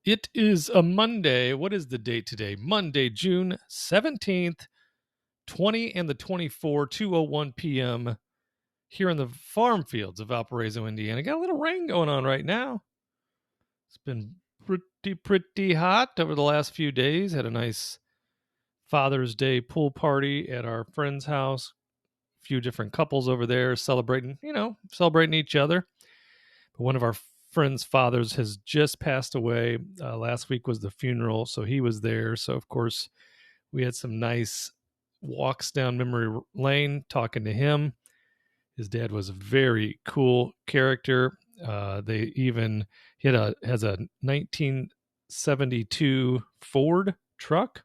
It is a Monday. What is the date today? Monday, June 17th, 20 and the 24, 2:01 p.m. here in the farm fields of Valparaiso, Indiana. Got a little rain going on right now. It's been pretty hot over the last few days. Had a nice Father's Day pool party at our friend's house. A few different couples over there celebrating each other. But one of our friend's fathers has just passed away. Last week was the funeral, so he was there. So, of course, we had some nice walks down memory lane talking to him. His dad was a very cool character. He has a 1972 Ford truck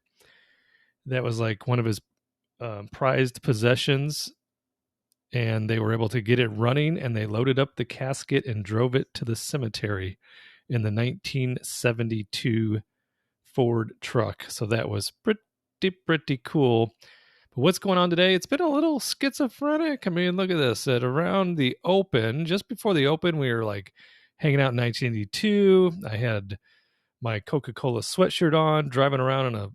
that was like one of his prized possessions, and they were able to get it running, and they loaded up the casket and drove it to the cemetery in the 1972 Ford truck. So that was pretty cool. But what's going on today? It's been a little schizophrenic. I mean, look at this. At around the Open, just before the Open, we were like hanging out in 1982. I had my Coca-Cola sweatshirt on, driving around in a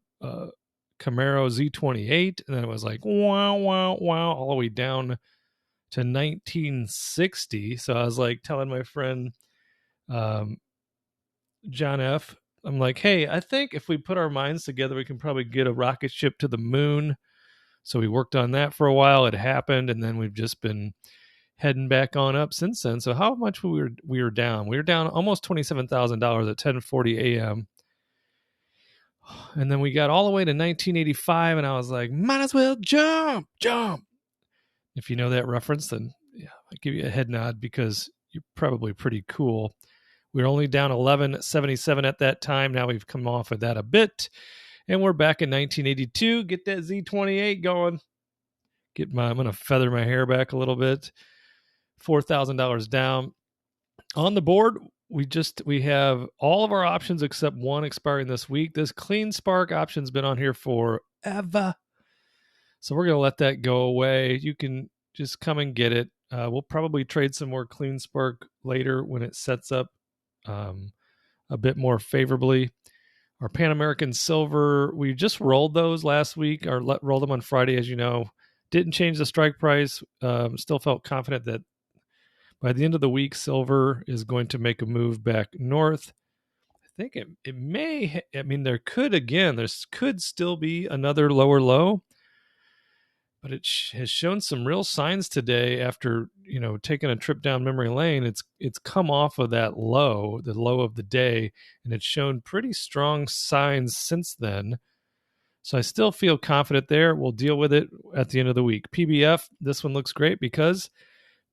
Camaro Z28, and then it was like wow, wow, wow, all the way down to 1960. So I was like telling my friend John F., I'm like, hey, I think if we put our minds together, we can probably get a rocket ship to the moon. So we worked on that for a while. It happened, and then we've just been heading back on up since then. So how much we were down? We were down almost $27,000 at 10:40 a.m. And then we got all the way to 1985, and I was like, might as well jump. If you know that reference, then yeah, I'll give you a head nod because you're probably pretty cool. We were only down 1177 at that time. Now we've come off of that a bit, and we're back in 1982. Get that Z28 going. I'm going to feather my hair back a little bit. $4,000 down. On the board, we have all of our options except one expiring this week. This Clean Spark option's been on here forever. So we're going to let that go away. You can just come and get it. We'll probably trade some more Clean Spark later when it sets up a bit more favorably. Our Pan American Silver, we just rolled those last week, or rolled them on Friday, as you know. Didn't change the strike price. Still felt confident that by the end of the week, silver is going to make a move back north. I think it may, there could still be another lower low, but it has shown some real signs today after, taking a trip down memory lane. It's come off of that low, the low of the day, and it's shown pretty strong signs since then. So I still feel confident there. We'll deal with it at the end of the week. PBF, this one looks great because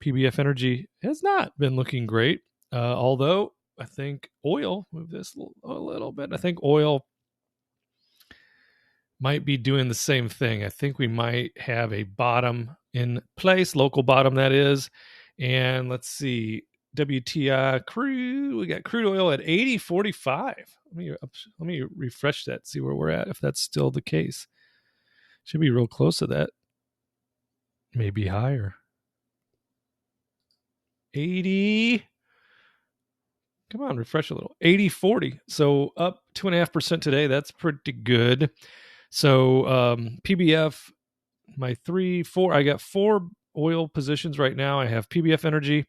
PBF Energy has not been looking great. Although I think oil, move this a little bit. I think oil might be doing the same thing. I think we might have a bottom in place, local bottom that is. And let's see, WTI crude, we got crude oil at 80.45. Let me refresh that, see where we're at, if that's still the case. Should be real close to that. Maybe higher. 80. Come on, refresh a little. 80.40. So up 2.5% today. That's pretty good. So PBF, I got 4 oil positions right now. I have PBF Energy.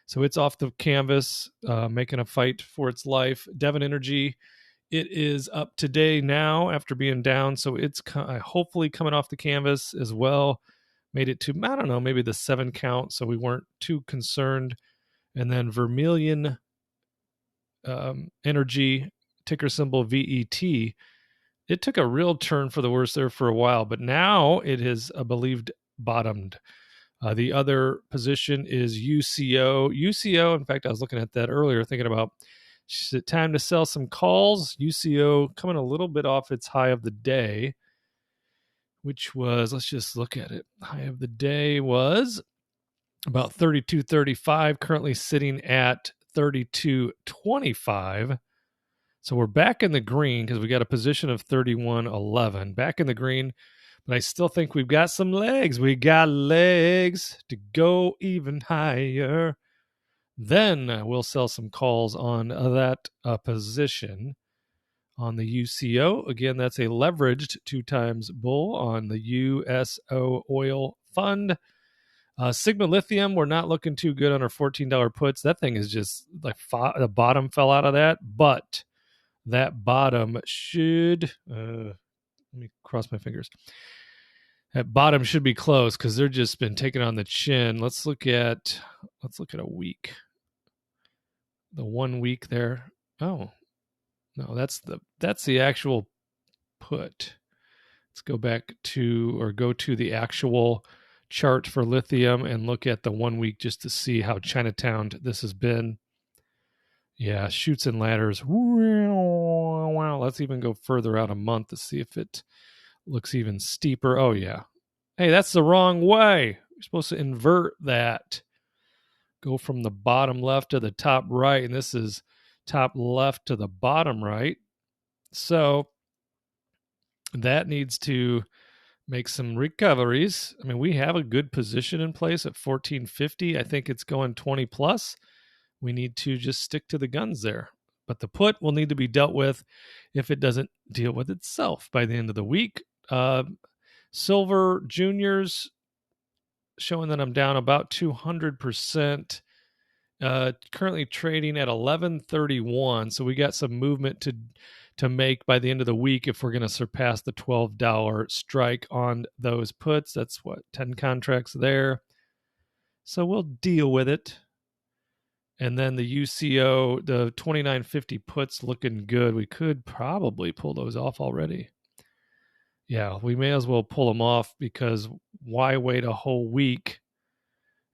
So it's off the canvas, making a fight for its life. Devon Energy, it is up today now after being down. So it's hopefully coming off the canvas as well. Made it to, I don't know, maybe the 7 count. So we weren't too concerned. And then Vermilion Energy, ticker symbol VET, it took a real turn for the worse there for a while, but now it has believed bottomed. The other position is UCO. UCO, in fact, I was looking at that earlier, thinking about time to sell some calls. UCO coming a little bit off its high of the day, which was, let's just look at it. High of the day was about 32.35, currently sitting at 32.25. So we're back in the green because we got a position of 31.11. Back in the green, but I still think we've got some legs. We got legs to go even higher. Then we'll sell some calls on that position on the UCO. Again, that's a leveraged 2 times bull on the USO oil fund. Sigma Lithium, we're not looking too good on our $14 puts. That thing is just like the bottom fell out of that, but that bottom should, let me cross my fingers. That bottom should be close because they're just been taking on the chin. Let's look at a week. The 1 week there. Oh, no, that's the actual put. Let's go back to, or go to the actual chart for lithium and look at the 1 week just to see how Chinatown this has been. Yeah, shoots and ladders. Wow. Let's even go further out a month to see if it looks even steeper. Oh, yeah. Hey, that's the wrong way. You're supposed to invert that. Go from the bottom left to the top right, and this is top left to the bottom right. So that needs to make some recoveries. I mean, we have a good position in place at 1450. I think it's going 20 plus. We need to just stick to the guns there. But the put will need to be dealt with if it doesn't deal with itself by the end of the week. Silver juniors showing that I'm down about 200%. Currently trading at 1131. So we got some movement to make by the end of the week if we're going to surpass the $12 strike on those puts. That's what, 10 contracts there. So we'll deal with it. And then the UCO, the 2950 puts looking good. We could probably pull those off already. Yeah, we may as well pull them off because why wait a whole week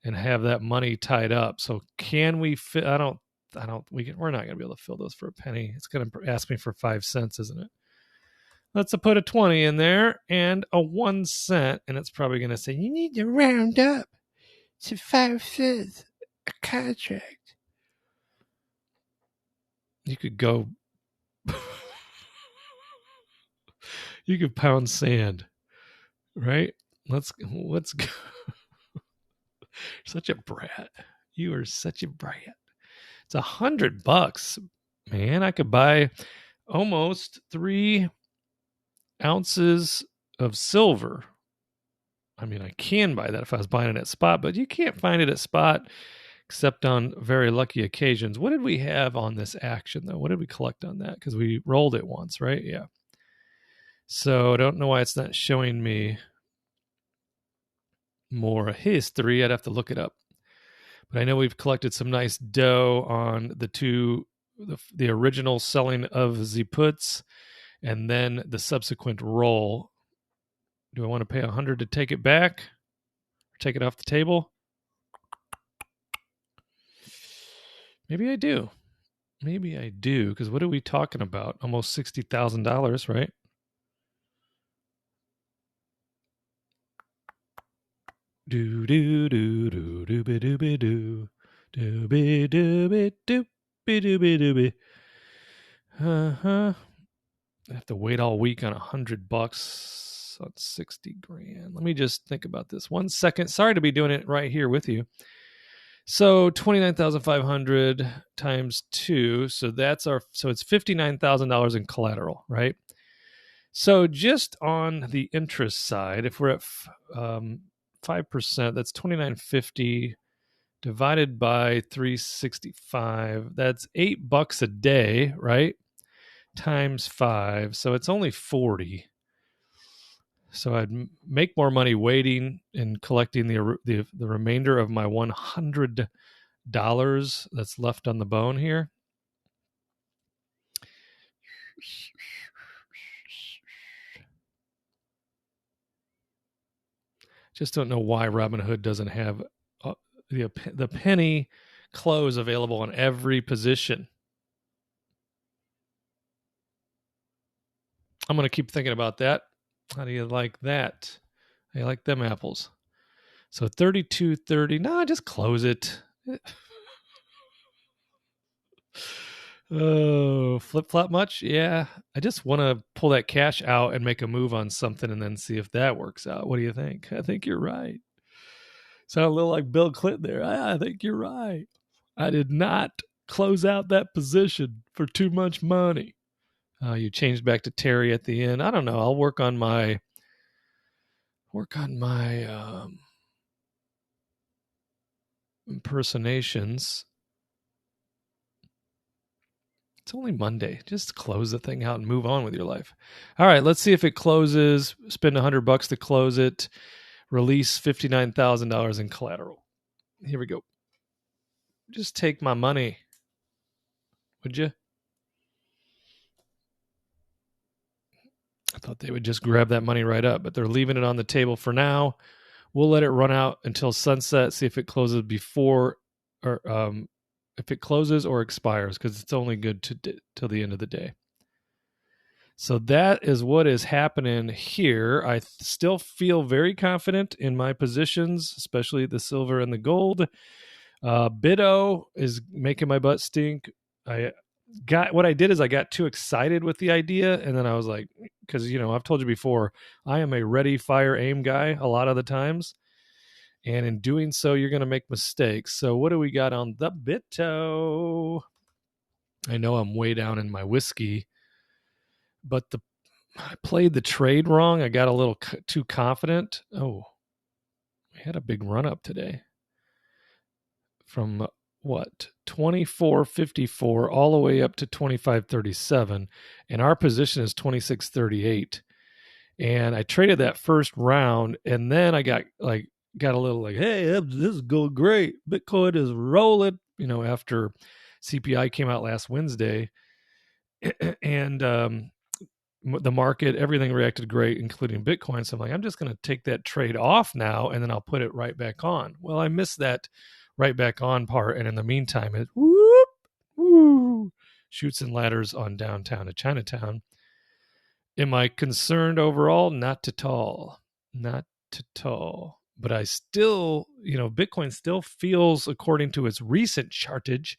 and have that money tied up? So can we fit? We're not going to be able to fill those for a penny. It's going to ask me for 5 cents, isn't it? Let's put a 20 in there and a 1 cent. And it's probably going to say, you need to round up to 5 cents a contract. You could go, you could pound sand, right? Let's go. Such a brat. You are such a brat. It's $100, man. I could buy almost 3 ounces of silver. I mean, I can buy that if I was buying it at spot, but you can't find it at spot except on very lucky occasions. What did we have on this action, though? What did we collect on that? Because we rolled it once, right? Yeah. So I don't know why it's not showing me more history. I'd have to look it up. But I know we've collected some nice dough on the original selling of the puts and then the subsequent roll. Do I want to pay $100 to take it back or take it off the table? Maybe I do. Because what are we talking about? Almost $60,000, right? Do do do do do be do be do do be do be do be do be do be. I have to wait all week on $100 on 60 grand. Let me just think about this 1 second. Sorry to be doing it right here with you. So 29,500 times 2. So it's $59,000 in collateral, right? So just on the interest side, if we're at 5%, that's 2,950 divided by 365. That's $8 a day, right? Times 5. So it's only 40. So I'd make more money waiting and collecting the remainder of my $100 that's left on the bone here. Just don't know why Robinhood doesn't have the penny close available on every position. I'm going to keep thinking about that. How do you like that? How do you like them apples? So 32.30. No, just close it. Oh, flip-flop much? Yeah. I just want to pull that cash out and make a move on something and then see if that works out. What do you think? I think you're right. Sound a little like Bill Clinton there. I think you're right. I did not close out that position for too much money. You changed back to Terry at the end. I don't know. I'll work on my impersonations. It's only Monday. Just close the thing out and move on with your life. All right, let's see if it closes. Spend $100 to close it. Release $59,000 in collateral. Here we go. Just take my money, would you? I thought they would just grab that money right up, but they're leaving it on the table for now. We'll let it run out until sunset, see if it closes before or if it closes or expires, because it's only good till the end of the day. So that is what is happening here. I still feel very confident in my positions, especially the silver and the gold. BITO is making my butt stink. What I did is I got too excited with the idea, and then I was like, because I've told you before, I am a ready, fire, aim guy a lot of the times, and in doing so, you're going to make mistakes. So what do we got on the BITO? I know I'm way down in my whiskey, but I played the trade wrong. I got a little too confident. Oh, we had a big run up today from what, 24.54 all the way up to 25.37, and our position is 26.38. And I traded that first round, and then I got a little like, hey, this is going great. Bitcoin is rolling, after CPI came out last Wednesday, and the market, everything reacted great, including Bitcoin. So I'm like, I'm just going to take that trade off now, and then I'll put it right back on. Well, I missed that right back on part, and in the meantime, it shoots and ladders on downtown to Chinatown. Am I concerned overall? Not at all. Not at all. But I still, Bitcoin still feels, according to its recent chartage,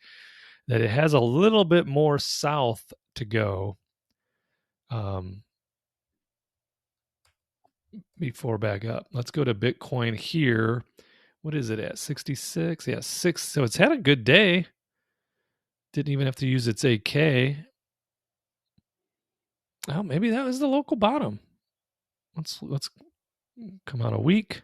that it has a little bit more south to go before back up. Let's go to Bitcoin here. What is it at? 66? Yeah, 6. So it's had a good day. Didn't even have to use its AK. Oh, maybe that was the local bottom. Let's come out a week.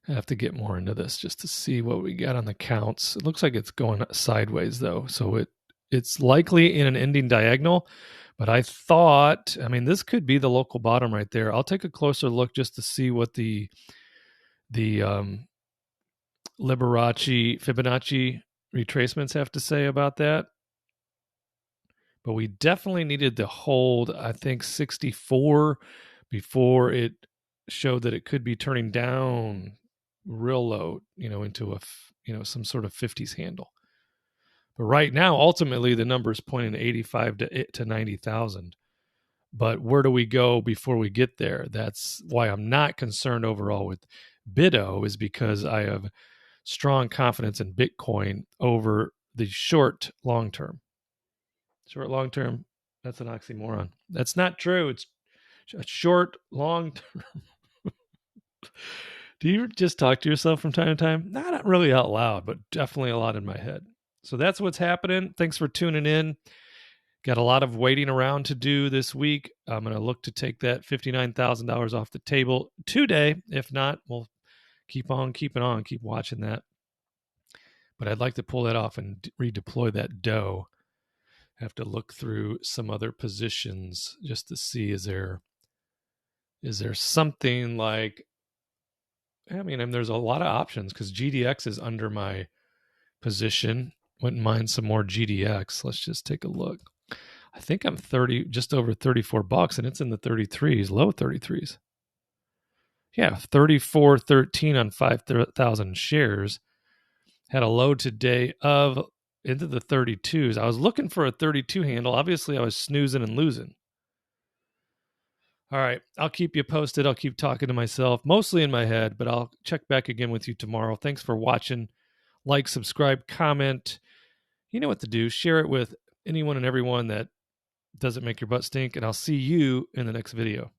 I have to get more into this just to see what we got on the counts. It looks like it's going sideways though, so it's likely in an ending diagonal. But I thought, this could be the local bottom right there. I'll take a closer look just to see what the Fibonacci retracements have to say about that. But we definitely needed to hold, I think, 64 before it showed that it could be turning down real low, into some sort of 50s handle. But right now, ultimately, the number is pointing to 85 to 90,000. But where do we go before we get there? That's why I'm not concerned overall with BITO, is because I have strong confidence in Bitcoin over the short long term. Short long term, that's an oxymoron. That's not true. It's a short long term. Do you just talk to yourself from time to time? Not really out loud, but definitely a lot in my head. So that's what's happening. Thanks for tuning in. Got a lot of waiting around to do this week. I'm going to look to take that $59,000 off the table today. If not, we'll keep on keeping on, keep watching that. But I'd like to pull that off and redeploy that dough. I have to look through some other positions just to see, is there something like, there's a lot of options because GDX is under my position. Wouldn't mind some more GDX. Let's just take a look. I think I'm just over $34, and it's in the 33s, low 33s. Yeah, 34.13 on 5,000 shares. Had a low today of into the 32s. I was looking for a 32 handle. Obviously, I was snoozing and losing. All right, I'll keep you posted. I'll keep talking to myself, mostly in my head, but I'll check back again with you tomorrow. Thanks for watching. Like, subscribe, comment. You know what to do. Share it with anyone and everyone that doesn't make your butt stink, and I'll see you in the next video.